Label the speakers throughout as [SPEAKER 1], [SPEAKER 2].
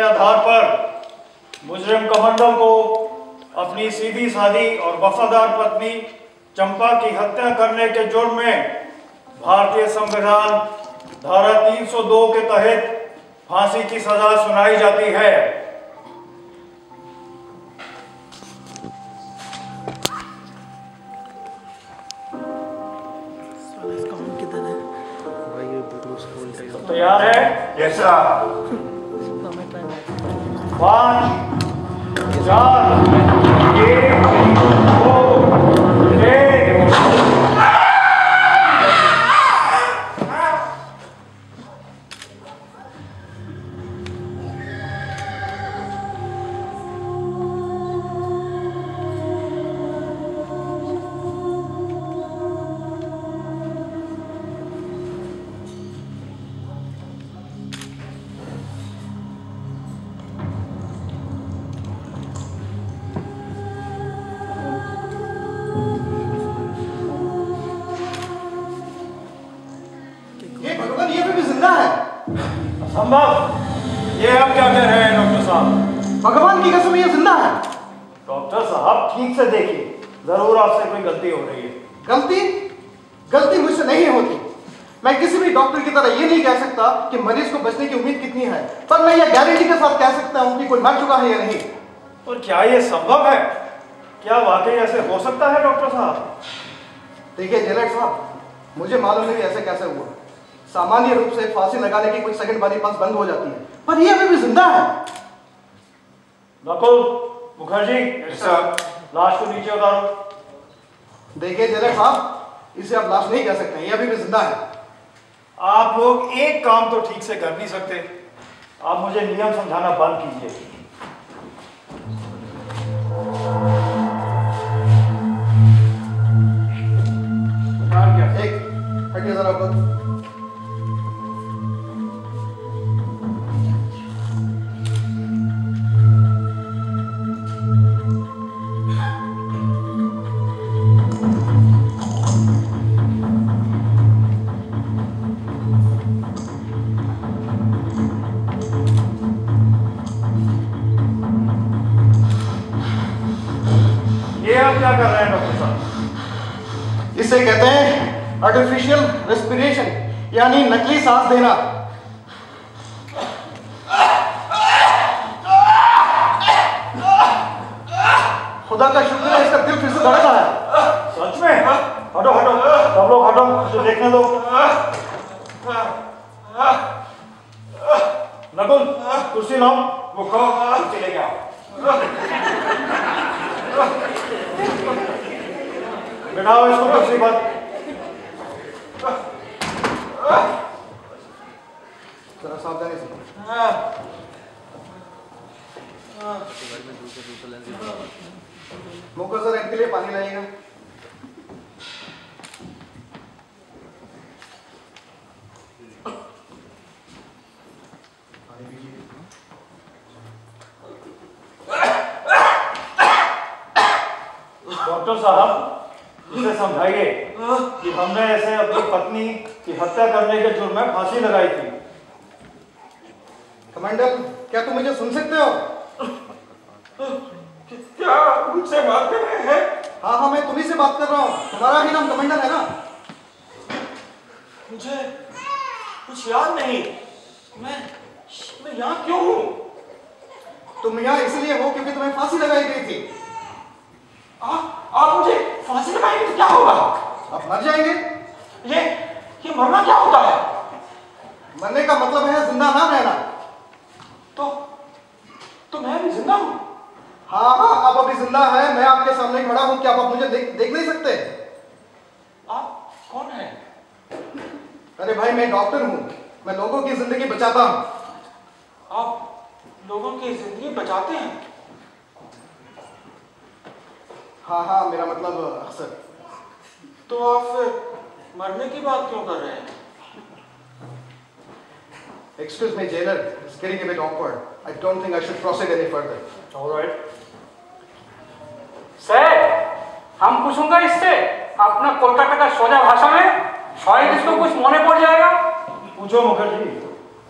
[SPEAKER 1] आधार पर मुजरिम कमांडो को अपनी सीधी सादी और वफादार पत्नी चंपा की हत्या करने के जुर्म में भारतीय संविधान धारा 302 के तहत फांसी की सजा सुनाई जाती है। तैयार है?
[SPEAKER 2] Yes sir.
[SPEAKER 1] 5 4 3 2 1। संभव। ये आप क्या कह रहे हैं डॉक्टर साहब?
[SPEAKER 3] भगवान की कसम ये जिंदा है।
[SPEAKER 1] डॉक्टर साहब ठीक से देखिए, जरूर आपसे कोई गलती हो रही है।
[SPEAKER 3] गलती? गलती मुझसे नहीं होती। मैं किसी भी डॉक्टर की तरह ये नहीं कह सकता कि मरीज को बचने की उम्मीद कितनी है, पर मैं ये गारंटी के साथ कह सकता हूँ कि कोई मर चुका है या नहीं।
[SPEAKER 1] और क्या ये संभव है? क्या वाकई ऐसे हो सकता है डॉक्टर साहब?
[SPEAKER 3] देखिए जेलर साहब, मुझे मालूम नहीं ऐसे कैसे हुआ। सामान्य रूप से फांसी लगाने की कुछ सेकंड बाद ही पल्स बंद हो जाती है, पर ये अभी भी जिंदा है।
[SPEAKER 1] नकुल मुखर्जी, लाश को नीचे उतारो।
[SPEAKER 3] देखिए जेलर साहब, इसे आप लाश नहीं कह सकते, ये अभी भी जिंदा है।
[SPEAKER 1] आप लोग एक काम तो ठीक से कर नहीं सकते। आप मुझे नियम समझाना बंद कीजिए।
[SPEAKER 3] एक हटिए जरा आपको।
[SPEAKER 1] क्या कर रहे हैं डॉक्टर साहब?
[SPEAKER 3] इसे कहते हैं आर्टिफिशियल रेस्पिरेशन, यानी नकली सांस देना। खुदा का शुक्र है, इसका दिल फिर से धड़क रहा है।
[SPEAKER 1] सच में? हटो हटो, सब लोग हटो, मुझे देखने दो। नकुल कुर्सी लाओ। वो कुर्सी लेके आओ। बिठाओ इसको कुर्सी पर।
[SPEAKER 3] जरा सावधानी से। मुकर सर, इनके लिए पानी लाइएगा।
[SPEAKER 1] डॉक्टर साहब, इसे समझाइए कि हमने ऐसे अपनी पत्नी की हत्या करने के जुर्म में फांसी लगाई थी।
[SPEAKER 3] कमांडर, क्या तुम मुझे सुन सकते हो?
[SPEAKER 2] क्या मुझसे बात कर रहे हैं?
[SPEAKER 3] हाँ हाँ, मैं तुम्ही से बात कर रहा हूँ। तुम्हारा ही नाम कमांडर है ना?
[SPEAKER 2] मुझे कुछ याद नहीं। मैं यहाँ क्यों हूँ?
[SPEAKER 3] तुम यहाँ इसलिए हो क्योंकि तुम्हें फांसी लगाई गई थी।
[SPEAKER 2] आप मुझे फांसी लगाएंगे तो क्या होगा?
[SPEAKER 3] आप मर जाएंगे।
[SPEAKER 2] ये मरना क्या होता है?
[SPEAKER 3] मरने का मतलब है जिंदा ना रहना।
[SPEAKER 2] तो मैं भी जिंदा हूँ?
[SPEAKER 3] हाँ हाँ, आप अभी जिंदा है। मैं आपके सामने खड़ा हूँ। क्या आप मुझे देख नहीं सकते?
[SPEAKER 2] आप कौन है?
[SPEAKER 3] अरे भाई, मैं डॉक्टर हूँ। मैं लोगों की जिंदगी बचाता हूँ।
[SPEAKER 2] आप लोगों की जिंदगी बचाते हैं?
[SPEAKER 3] हाँ हाँ, मेरा मतलब अक्सर।
[SPEAKER 2] तो आप मरने की बात क्यों कर रहे हैं?
[SPEAKER 3] Excuse me, jailer. It's getting a bit awkward. I don't think I should proceed any further.
[SPEAKER 1] All right.
[SPEAKER 4] Sir, हम पूछूंगा इससे अपना कोलकाता का सोजा भाषा में, शायद इसको कुछ मने पड़ जाएगा।
[SPEAKER 1] पूछो Mukherjee.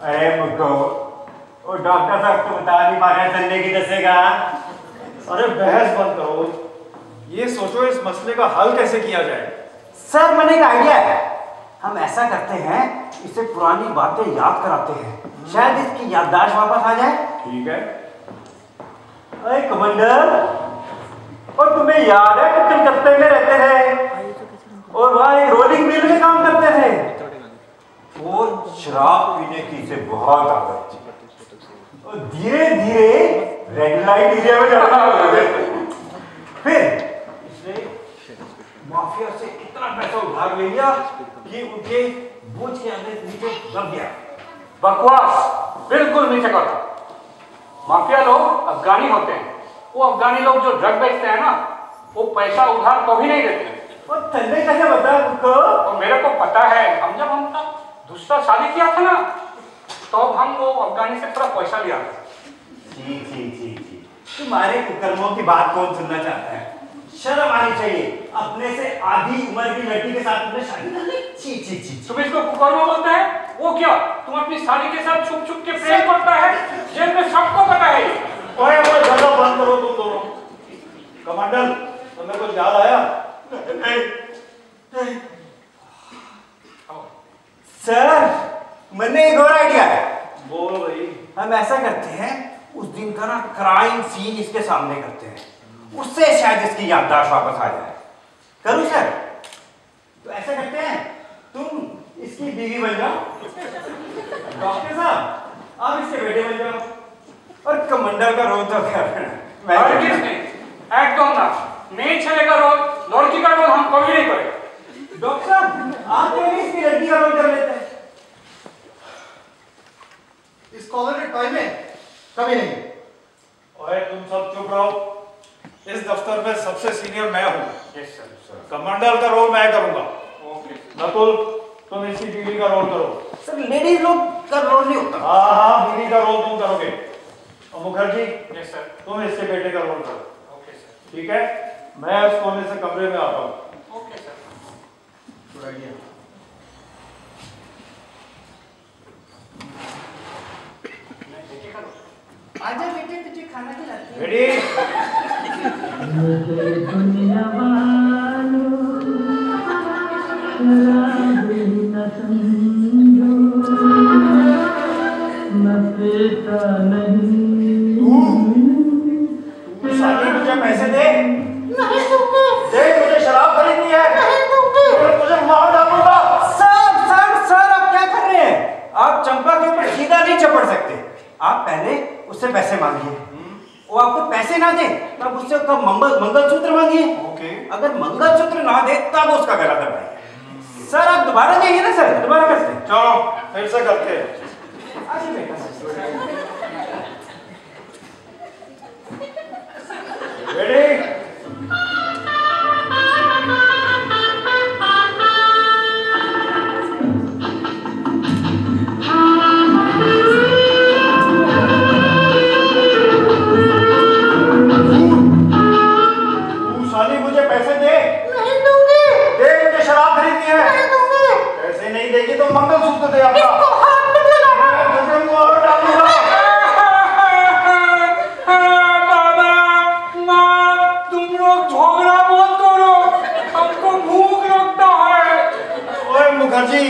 [SPEAKER 5] I am a god.
[SPEAKER 2] और डॉक्टर साहब तो बता नहीं पा रहे संडे की दसेगा।
[SPEAKER 1] अरे बहस बंद करो, ये सोचो इस मसले का हल कैसे किया जाए।
[SPEAKER 2] सर मैंने एक आइडिया है, हम ऐसा करते हैं इसे पुरानी बातें याद कराते हैं, शायद इसकी याददाश्त वापस आ जाए।
[SPEAKER 1] ठीक है।
[SPEAKER 2] अरे कमांडर, और तुम्हें याद है कि तुम कत्ते में रहते थे और वहाँ एक रोलिंग मिल में काम करते थे और शराब पीने की इसे बहुत आदत थी और धीरे धीरे रेड लाइट एरिया में जाना लगे। फिर इसने माफिया से इतना पैसा उधार ले लिया कि उनके बोझ के अंदर नीचे दब गया।
[SPEAKER 4] बकवास, बिल्कुल नहीं सकता। माफिया लोग अफगानी होते हैं। वो अफगानी लोग जो ड्रग बेचते हैं ना, वो पैसा उधार कभी नहीं देते।
[SPEAKER 2] और तन्ने कैसे बता तुमको?
[SPEAKER 4] और मेरे को पता है, हम जब हम दूसरा शादी किया था ना, तो हम वो अफगानी से थोड़ा पैसा लिया था।
[SPEAKER 2] जी। तुम्हारे कुकर्मों की बात कौन सुनना चाहता है? शर्म आनी चाहिए, अपने से आधी उम्र की लड़की के साथ तुमने शादी कर ली। छी।
[SPEAKER 4] तुम इसको कुकर्म बोलते हैं? वो क्या, तुम अपनी साली के साथ छुप छुप के प्रेम करता है? जेल में सबको पता है।
[SPEAKER 1] ओए जगह बंद करो तुम दोनों। कमांडर, तुम्हें कुछ याद आया?
[SPEAKER 2] नहीं। सर मैंने एक और आइडिया है।
[SPEAKER 1] बोलो भाई।
[SPEAKER 2] हम ऐसा करते हैं, उस दिन का ना क्राइम सीन इसके सामने करते हैं, उससे शायद इसकी याददाश्त वापस आ जाए। करूं सर? तो ऐसा करते हैं, तुम इसकी बीवी बन जाओ, डॉक्टर साहब आप इसके बेटे बन जाओ, और कमांडर का रोल तो मैं
[SPEAKER 4] और किसने? एकदम ना, नहीं चलेगा रोल, लड़की का रोल हम कभी नहीं करेंगे।
[SPEAKER 2] डॉक्टर साहब आप भी इसकी लड़की का रोल कर लेते हैं।
[SPEAKER 3] इस कॉलोनी टाइम में कभी नहीं।
[SPEAKER 1] ओए तुम सब चुप रहो। इस दफ्तर में सबसे सीनियर मैं हूँ।
[SPEAKER 4] Yes sir.
[SPEAKER 1] कमांडर का रोल मैं करूंगा।
[SPEAKER 4] ओके।
[SPEAKER 1] नकुल, तुम इसकी बीवी का रोल करो।
[SPEAKER 2] सर लेडीज लोग का रोल नहीं होता।
[SPEAKER 1] हाँ, बीवी का रोल तुम करोगे। और मुखर्जी,
[SPEAKER 4] यस सर।
[SPEAKER 1] तुम इसके बेटे का रोल करो।
[SPEAKER 4] Okay sir.
[SPEAKER 1] ठीक है, मैं उस कोने से कमरे में आता हूँ।
[SPEAKER 4] Okay sir.
[SPEAKER 3] Good idea.
[SPEAKER 2] आजा बेटे, तुझे खाना खिलाते हैं।
[SPEAKER 1] रेडी?
[SPEAKER 2] तू साली मुझे पैसे दे।
[SPEAKER 3] नहीं दूंगी।
[SPEAKER 2] दे, मुझे शराब खरीदनी है।
[SPEAKER 3] नहीं दूंगी।
[SPEAKER 2] मैं तुझे मार डालूंगा। सर आप क्या कर रहे हैं? आप चंपा के ऊपर सीधा नहीं चपड़ सकते। आप पहले उससे पैसे मांगिए, वो आपको पैसे ना दे तब उससे मंगलसूत्र मांगिए।
[SPEAKER 1] ओके।
[SPEAKER 2] अगर मंगलसूत्र ना दे तब उसका गला दबाइए। सर आप दोबारा जाइए ना सर, दोबारा करते हैं।
[SPEAKER 1] चलो फिर से करते हैं।
[SPEAKER 2] आइए बेटा।
[SPEAKER 1] रेडी? साली मुझे पैसे दे।
[SPEAKER 3] नहीं दूंगी।
[SPEAKER 1] दे, मुझे शराब खरीदनी है।
[SPEAKER 3] नहीं दूंगी।
[SPEAKER 1] पैसे नहीं देगी तो मंगलसूत्र दे अपना।
[SPEAKER 3] इसको हाथ में लगाना।
[SPEAKER 1] मैं तुझे मार डालूंगा।
[SPEAKER 4] बाबा, माँ, तुम लोग झगड़ा मत करो, हमको भूख लगता है।
[SPEAKER 1] ओए मुखर्जी,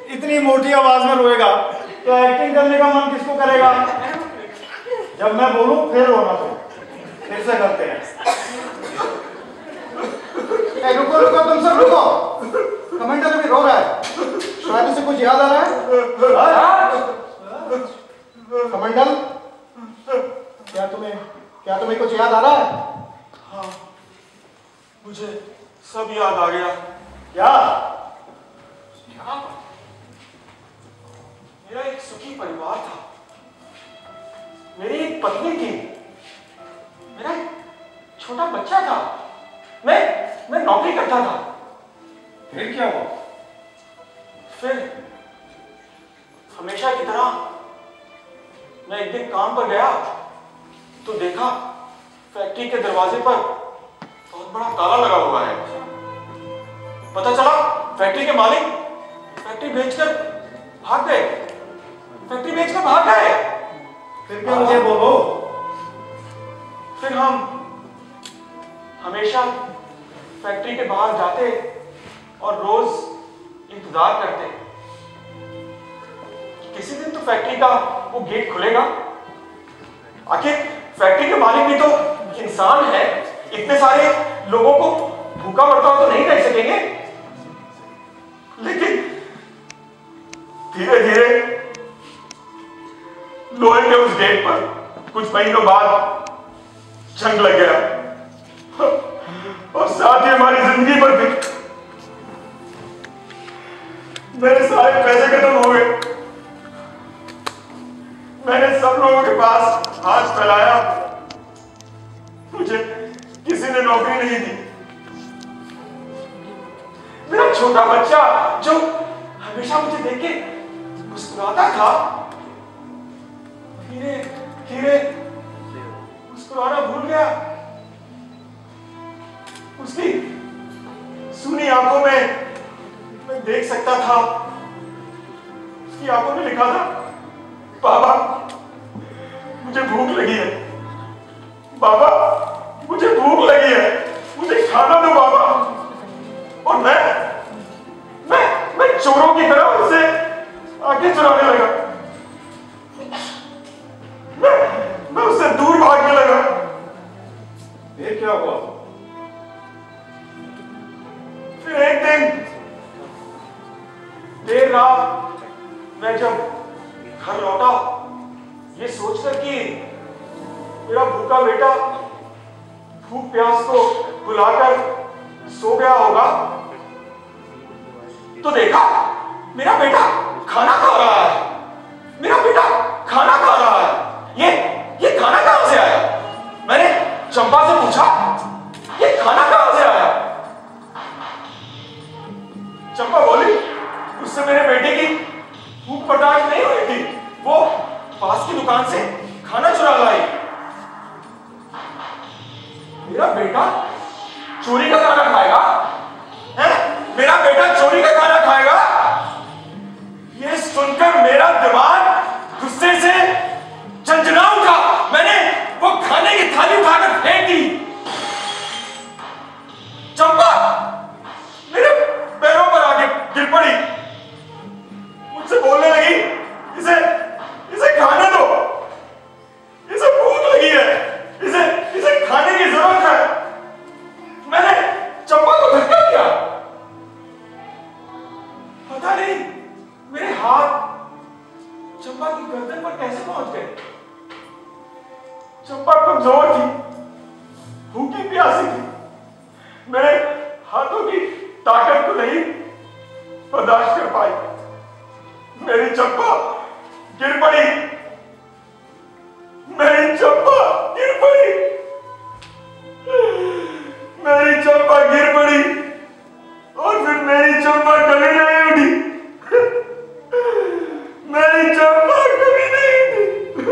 [SPEAKER 1] इतनी मोटी आवाज में रोएगा तो एक्टिंग करने का मन किसको करेगा? जब मैं बोलूं फिर रोना। तो फिर से करते हैं।
[SPEAKER 3] रुको तुम सब रुको। कमांडर अभी रो रहा है, शायद उसे कुछ याद आ रहा है। कमांडर, क्या तुम्हें कुछ याद आ रहा है?
[SPEAKER 2] हाँ, मुझे सब याद आ गया।
[SPEAKER 1] क्या?
[SPEAKER 2] मेरा एक सुखी परिवार था, मेरी एक पत्नी थी, मेरा एक छोटा बच्चा था, मैं नौकरी करता था।
[SPEAKER 1] फिर क्या हुआ?
[SPEAKER 2] फिर हमेशा की तरह मैं एक दिन काम पर गया तो देखा फैक्ट्री के दरवाजे पर बहुत बड़ा ताला लगा हुआ है। पता चला फैक्ट्री के मालिक फैक्ट्री बेचकर भाग गए।
[SPEAKER 1] फिर क्या मुझे बोलो।
[SPEAKER 5] फिर हम हमेशा फैक्ट्री के बाहर जाते और रोज इंतजार करते कि किसी दिन तो फैक्ट्री का वो गेट खुलेगा। आखिर फैक्ट्री के मालिक भी तो इंसान है, इतने सारे लोगों को भूखा मरता हुआ तो नहीं देख सकेंगे। लेकिन धीरे धीरे लोहे के उस गेट पर कुछ महीनों बाद जंग लग गया और साथ ही हमारी जिंदगी पर भी। मेरे सारे पैसे खत्म हो गए। मैंने सब लोगों के पास हाथ फैलाया, मुझे किसी ने नौकरी नहीं दी। मेरा छोटा बच्चा जो हमेशा मुझे देख के मुस्कुराता था, धीरे धीरे मुस्कुराना भूल गया। उसकी सूनी आंखों में मैं देख सकता था, उसकी आंखों में लिखा था, बाबा मुझे भूख लगी है, बाबा मुझे भूख लगी है, मुझे खाना दो बाबा। और मैं चोरों की तरह उससे आगे चुराने लगा। मैं उससे दूर भागने लगा।
[SPEAKER 1] फिर क्या हुआ?
[SPEAKER 5] फिर एक दिन देर रात मैं जब घर लौटा, ये सोचकर कि मेरा भूखा बेटा भूख प्यास को भुलाकर सो गया होगा, तो देखा मेरा बेटा खाना खा रहा है। मेरा बेटा खाना खा रहा है। ये खाना कहां से आया? मैंने चंपा से पूछा, ये खाना कहां से आया? चंपा बोली, उससे मेरे बेटे की भूख बर्दाश्त नहीं हुई थी, वो पास की दुकान से खाना चुरा लाई। मेरा बेटा चोरी का खाना खाएगा? हैं? मेरा बेटा चोरी का खाना खाएगा? ये सुनकर मेरा दिमाग गुस्से से झंझना उठा। मैंने वो खाने की थाली उठाकर फेंक दी। चंपा मेरे पैरों पर आके गिर पड़ी, मुझसे बोलने लगी, इसे खाने दो, इसे भूख लगी है, इसे खाने की जरूरत है। मैंने चंपा को धक्का दिया। पता नहीं मेरे हाथ चंपा की गर्दन पर कैसे पहुंच गए। चंपा कमजोर थी, भूखी प्यासी थी, मेरे हाथों की ताकत को नहीं बर्दाश्त कर पाई। मेरी चंपा गिर पड़ी, मेरी चंपा गिर पड़ी, मेरी चंपा गिर पड़ी और फिर मेरी चंपा कभी नहीं उठी। मेरी चंपा कभी नहीं उठी।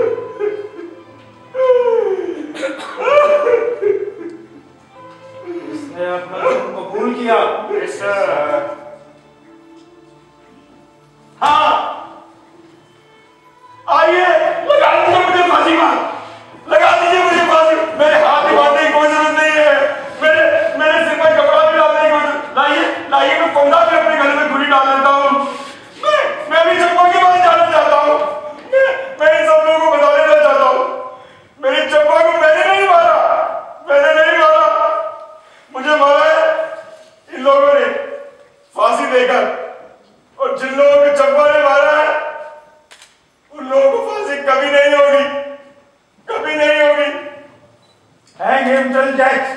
[SPEAKER 1] उसने अपना जुर्म कबूल किया।
[SPEAKER 5] हाँ, आइए लगा दीजिए मुझे फांसी पर, लगा दीजिए मुझे फांसी। मेरे हाथ ही बांधने की कोई जरूरत नहीं है, मेरे सिर पर कपड़ा भी डालने की कोई जरूरत। लाइए मैं फंदा भी अपने गले में खुली डाल देता हूँ। मैं भी चंपा के पास जाना चाहता हूँ। मैं इन सब लोगों को बता देना चाहता हूँ, मेरी चंपा को मैंने नहीं मारा, मैंने नहीं मारा, मुझे मारा है इन लोगों ने फांसी देकर। और जिन लोगों को चंपा ने मारा है उन लोगों को फांसी कभी नहीं होगी, कभी नहीं होगी।
[SPEAKER 1] Hang him till death.